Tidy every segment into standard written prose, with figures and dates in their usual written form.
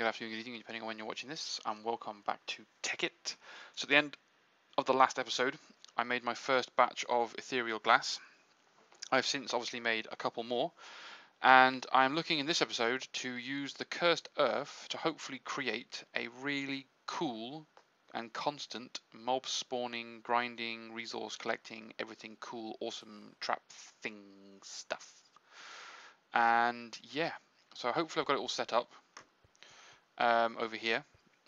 good afternoon, good evening, depending on when you're watching this, and welcome back to Tekkit. So at the end of the last episode, I made my first batch of Ethereal Glass. I've since obviously made a couple more, and I'm looking in this episode to use the Cursed Earth to hopefully create a really cool and constant mob spawning, grinding, resource collecting, everything cool, awesome trap thing stuff. And yeah, so hopefully I've got it all set up. Over here,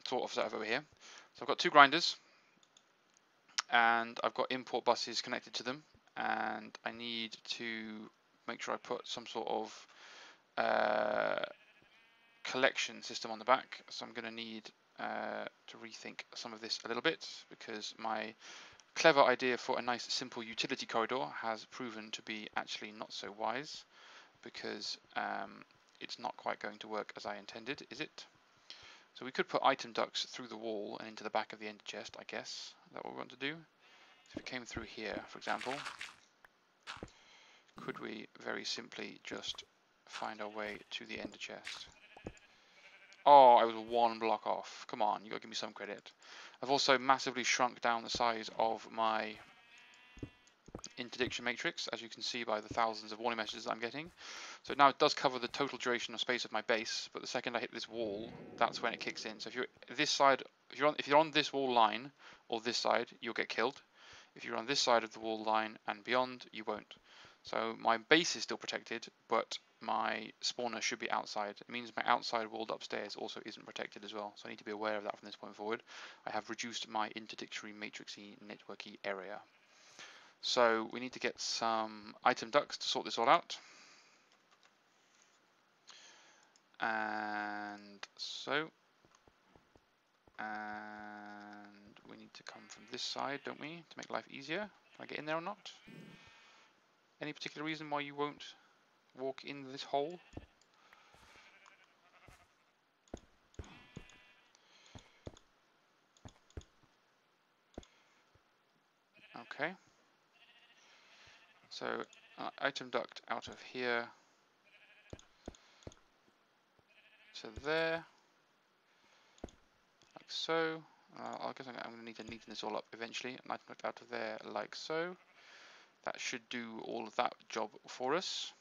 sort of set up over here. So I've got two grinders, and I've got import buses connected to them, and I need to make sure I put some sort of collection system on the back. So I'm going to need to rethink some of this a little bit, because my clever idea for a nice simple utility corridor has proven to be actually not so wise, because it's not quite going to work as I intended, is it? So we could put item ducts through the wall and into the back of the ender chest, I guess. Is that what we want to do? If it came through here, for example, could we very simply just find our way to the ender chest? Oh, I was one block off. Come on, you gotta give me some credit. I've also massively shrunk down the size of my interdiction matrix, as you can see by the thousands of warning messages that I'm getting. So now it does cover the total duration of space of my base, but the second I hit this wall, that's when it kicks in. So if you're this side, if you're on this wall line or this side, you'll get killed. If you're on this side of the wall line and beyond, you won't. So my base is still protected, but my spawner should be outside. It means my outside walled upstairs also isn't protected as well. So I need to be aware of that from this point forward. I have reduced my interdictory matrixy networky area. So we need to get some item ducts to sort this all out. And so, and we need to come from this side, don't we, to make life easier? Can I get in there or not? Any particular reason why you won't walk in this hole? Okay. So, item duct out of here to there, like so. I guess I'm going to need to neaten this all up eventually. An item duct out of there, like so. That should do all of that job for us.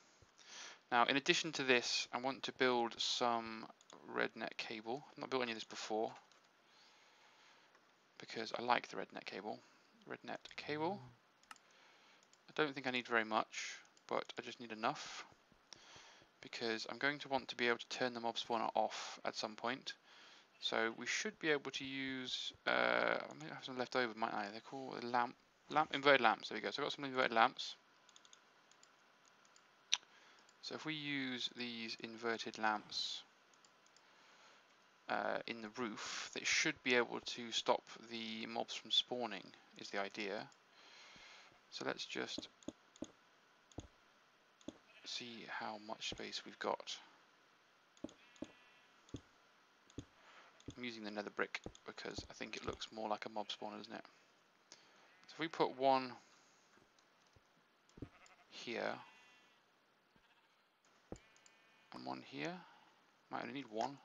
Now, in addition to this, I want to build some rednet cable. I've not built any of this before, because I like the rednet cable. Rednet cable. I don't think I need very much, but I just need enough, because I'm going to want to be able to turn the mob spawner off at some point. So we should be able to use, I might have some left over, might I? They're called inverted lamps. There we go. So I've got some inverted lamps. So if we use these inverted lamps in the roof, they should be able to stop the mobs from spawning, is the idea. So let's just see how much space we've got. I'm using the nether brick because I think it looks more like a mob spawner, doesn't it? So if we put one here and one here, might only need one.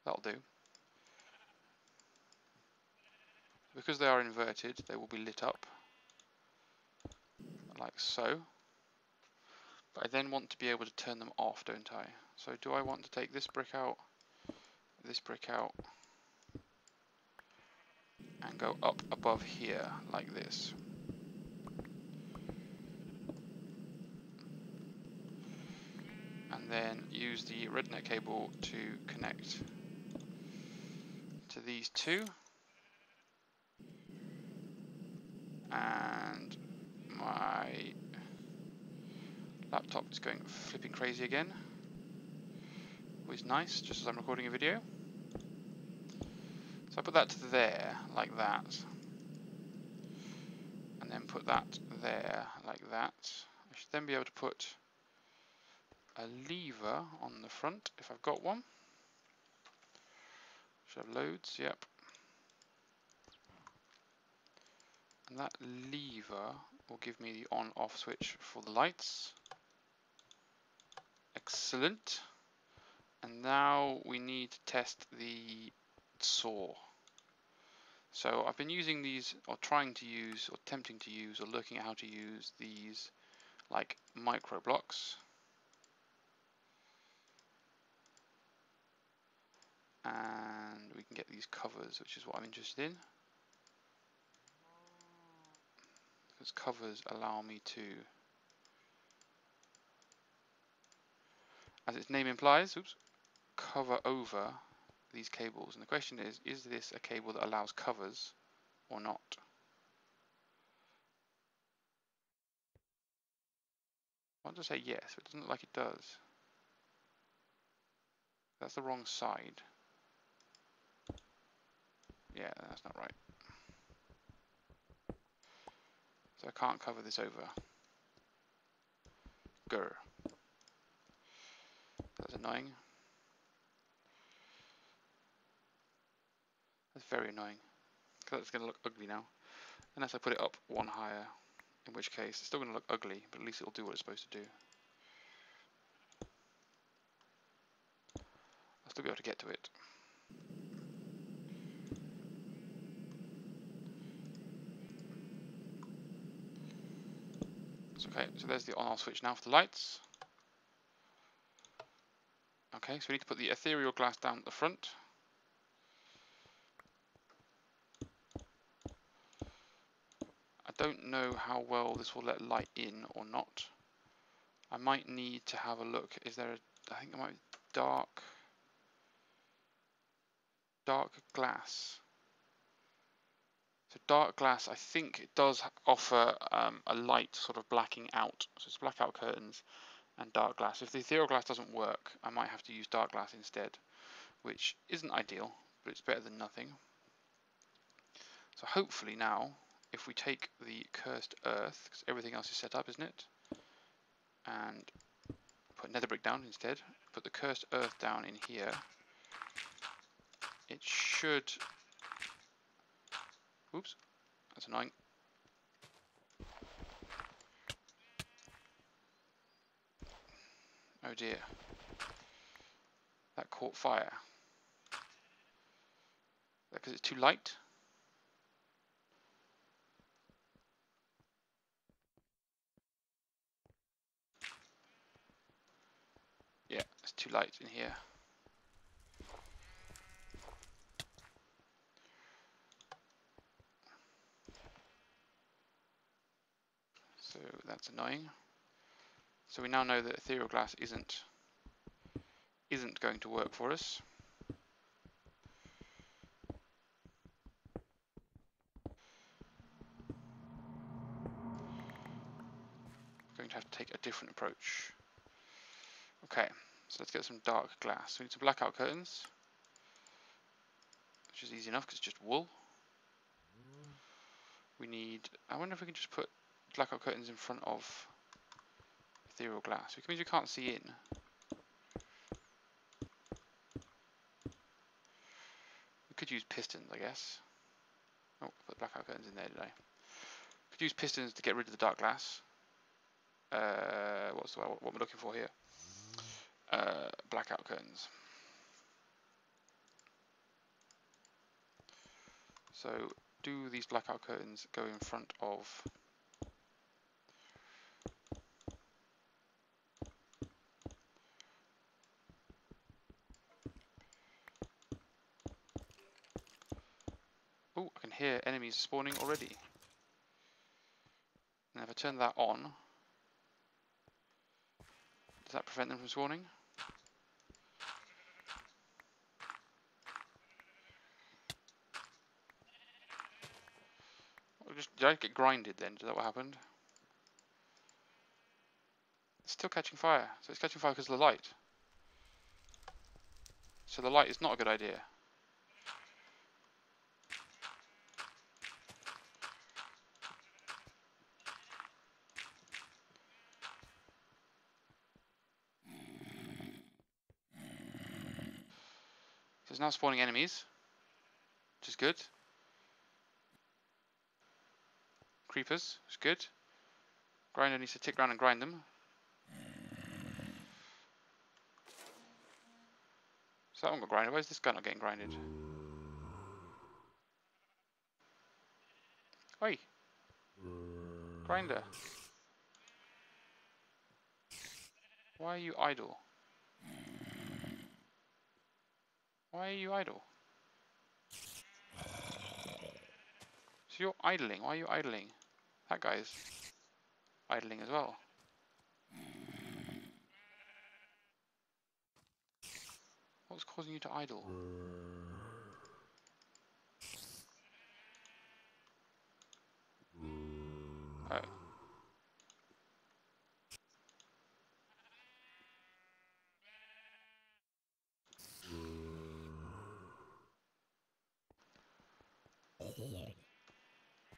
That'll do. Because they are inverted, they will be lit up like so. But I then want to be able to turn them off, don't I? So do I want to take this brick out, and go up above here like this? And then use the rednet cable to connect to these two. And my laptop is going flipping crazy again. Always nice, just as I'm recording a video. So I put that to there, like that. And then put that there, like that. I should then be able to put a lever on the front, if I've got one. Should have loads, yep. And that lever will give me the on-off switch for the lights. Excellent. And now we need to test the saw. So I've been using these, or trying to use, or attempting to use, or looking at how to use these like micro blocks. And we can get these covers, which is what I'm interested in. Because covers allow me to, as its name implies, cover over these cables. And the question is this a cable that allows covers or not? I want to say yes, but it doesn't look like it does. That's the wrong side. Yeah, that's not right. So I can't cover this over. Grr. That's annoying. That's very annoying. Because it's going to look ugly now. Unless I put it up one higher. In which case, it's still going to look ugly, but at least it'll do what it's supposed to do. I'll still be able to get to it. It's okay, so there's the on-off switch now for the lights. Okay, so we need to put the ethereal glass down at the front. I don't know how well this will let light in or not. I might need to have a look. Is there a, I think there might be dark glass. So dark glass, I think it does offer a light sort of blacking out. So it's blackout curtains and dark glass. If the ethereal glass doesn't work, I might have to use dark glass instead, which isn't ideal, but it's better than nothing. So hopefully now, if we take the cursed earth, because everything else is set up, isn't it? And put nether brick down instead, put the cursed earth down in here, it should, oops, that's annoying. Oh dear, that caught fire. Because it's too light? Yeah, it's too light in here. So that's annoying. So we now know that ethereal glass isn't going to work for us. We're going to have to take a different approach. Okay, so let's get some dark glass. We need some blackout curtains, which is easy enough because it's just wool. We need, I wonder if we can just put blackout curtains in front of ethereal glass, which means we can't see in. We could use pistons, I guess. Oh, put blackout curtains in there, did I? Could use pistons to get rid of the dark glass. What we're looking for here? Blackout curtains. So do these blackout curtains go in front of oh, I can hear enemies spawning already. And if I turn that on, does that prevent them from spawning? Did I get grinded then? Is that what happened? It's still catching fire. So it's catching fire because of the light. So the light is not a good idea. So it's now spawning enemies, which is good. Creepers, which is good. Grinder needs to tick around and grind them. So that one got grinded. Why is this guy not getting grinded? Oi! Grinder. Why are you idle? Why are you idle? So you're idling. Why are you idling? That guy's idling as well. What's causing you to idle? Oh.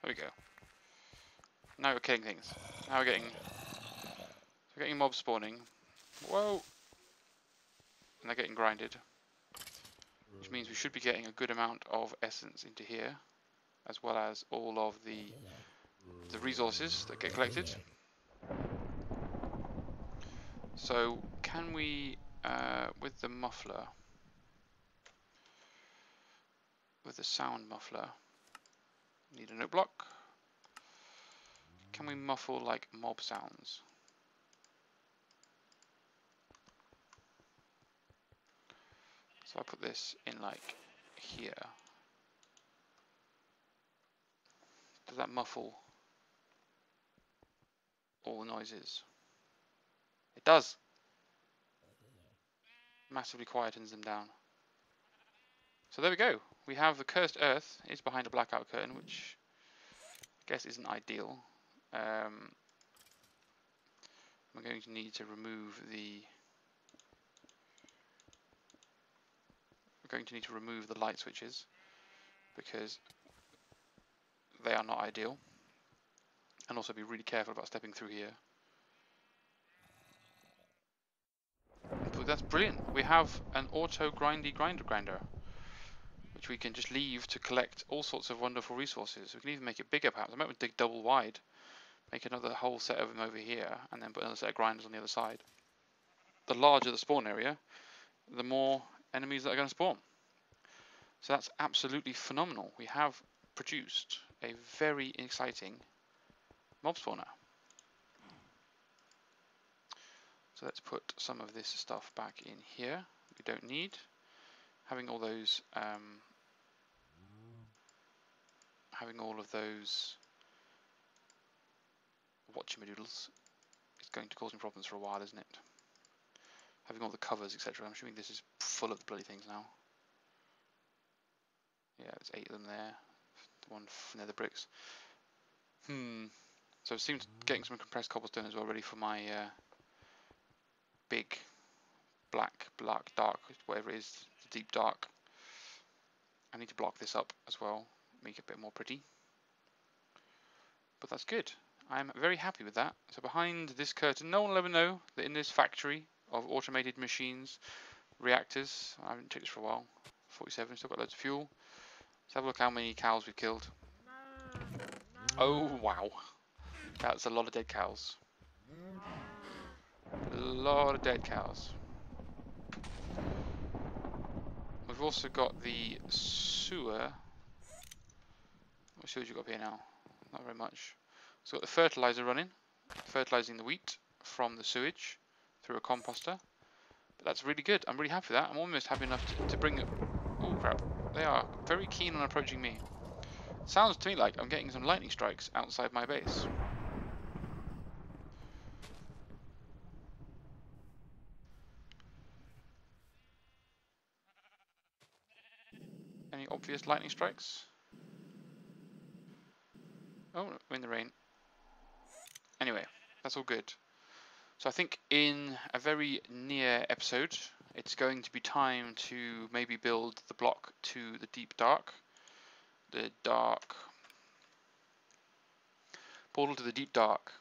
There we go. Now we're killing things. Now we're getting mobs spawning. Whoa! And they're getting grinded. Which means we should be getting a good amount of essence into here, as well as all of the resources that get collected. So can we, with the muffler, with the sound muffler, need a note block. Can we muffle like mob sounds? So I put this in like here. Does that muffle all the noises? It does. Massively quietens them down. So there we go. We have the cursed earth is behind a blackout curtain, which I guess isn't ideal. We're going to need to remove the. We're going to need to remove the light switches because they are not ideal, and also be really careful about stepping through here. But that's brilliant. We have an auto grinder, which we can just leave to collect all sorts of wonderful resources. We can even make it bigger perhaps. I might dig double wide, make another whole set of them over here, and then put another set of grinders on the other side. The larger the spawn area, the more enemies that are going to spawn. So that's absolutely phenomenal. We have produced a very exciting mob spawner. So let's put some of this stuff back in here. We don't need. Having all those, having all of those whatchamadoodles is going to cause me problems for a while, isn't it? Having all the covers, etc. I'm assuming this is full of the bloody things now. Yeah, there's 8 of them there. The one near the bricks. So it seems getting some compressed cobblestone as well, ready for my big black, dark, whatever it is, the deep dark. I need to block this up as well, make it a bit more pretty. But that's good. I'm very happy with that. So behind this curtain, no one will ever know that in this factory of automated machines, reactors, I haven't checked this for a while, 47, still got loads of fuel. Let's have a look how many cows we've killed. Oh wow, that's a lot of dead cows. A lot of dead cows. We've also got the sewer. What sewage you got up here now? Not very much. So we've got the fertilizer running, fertilizing the wheat from the sewage through a composter. But that's really good. I'm really happy with that. I'm almost happy enough to bring it. Oh crap! They are very keen on approaching me. Sounds to me like I'm getting some lightning strikes outside my base. Any obvious lightning strikes? Oh, we're in the rain. Anyway, that's all good. So I think in a very near episode, it's going to be time to maybe build the block to the deep dark. The dark portal to the deep dark,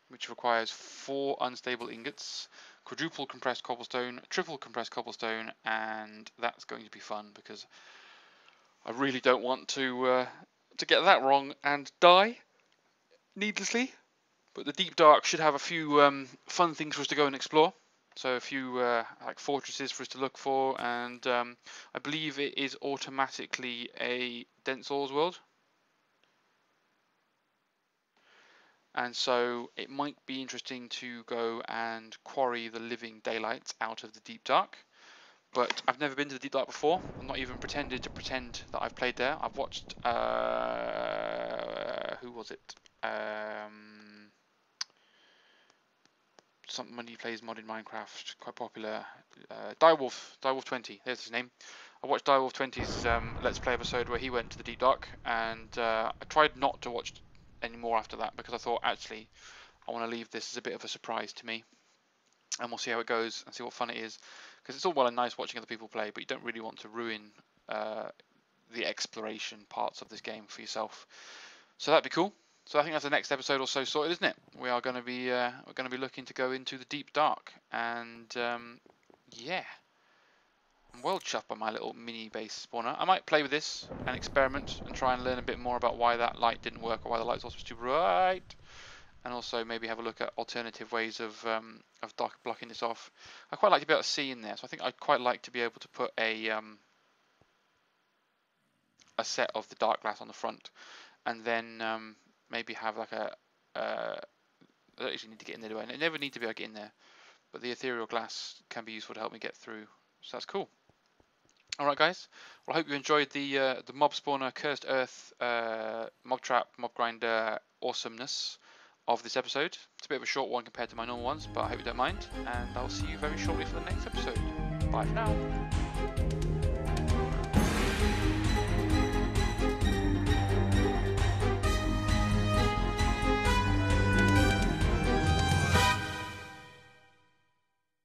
which requires 4 unstable ingots, quadruple compressed cobblestone, triple compressed cobblestone, and that's going to be fun because I really don't want to get that wrong and die needlessly. But the deep dark should have a few fun things for us to go and explore. So a few like fortresses for us to look for, and I believe it is automatically a dense ores world. And so it might be interesting to go and quarry the living daylight out of the deep dark. But I've never been to the deep dark before. I'm not even pretended to pretend that I've played there. I've watched who was it? Somebody who plays modded Minecraft, quite popular. Direwolf20. There's his name. I watched Direwolf20's Let's Play episode where he went to the deep dark, and I tried not to watch any more after that because I thought actually I want to leave this as a bit of a surprise to me, and we'll see how it goes and see what fun it is, because it's all well and nice watching other people play, but you don't really want to ruin the exploration parts of this game for yourself. So that'd be cool. So I think that's the next episode or so sorted, isn't it? We are going to be looking to go into the deep dark, and yeah, I'm well chuffed by my little mini base spawner. I might play with this and experiment and try and learn a bit more about why that light didn't work or why the light source was too bright, and also maybe have a look at alternative ways of blocking this off. I quite like to be able to see in there, so I think I'd quite like to be able to put a set of the dark glass on the front, and then maybe have like a I don't actually need to get in there, do I? I never need to be able to get in there, but the ethereal glass can be useful to help me get through, so that's cool. Alright guys, well I hope you enjoyed the mob spawner, cursed earth, mob trap, mob grinder awesomeness of this episode. It's a bit of a short one compared to my normal ones, but I hope you don't mind, and I'll see you very shortly for the next episode. Bye for now.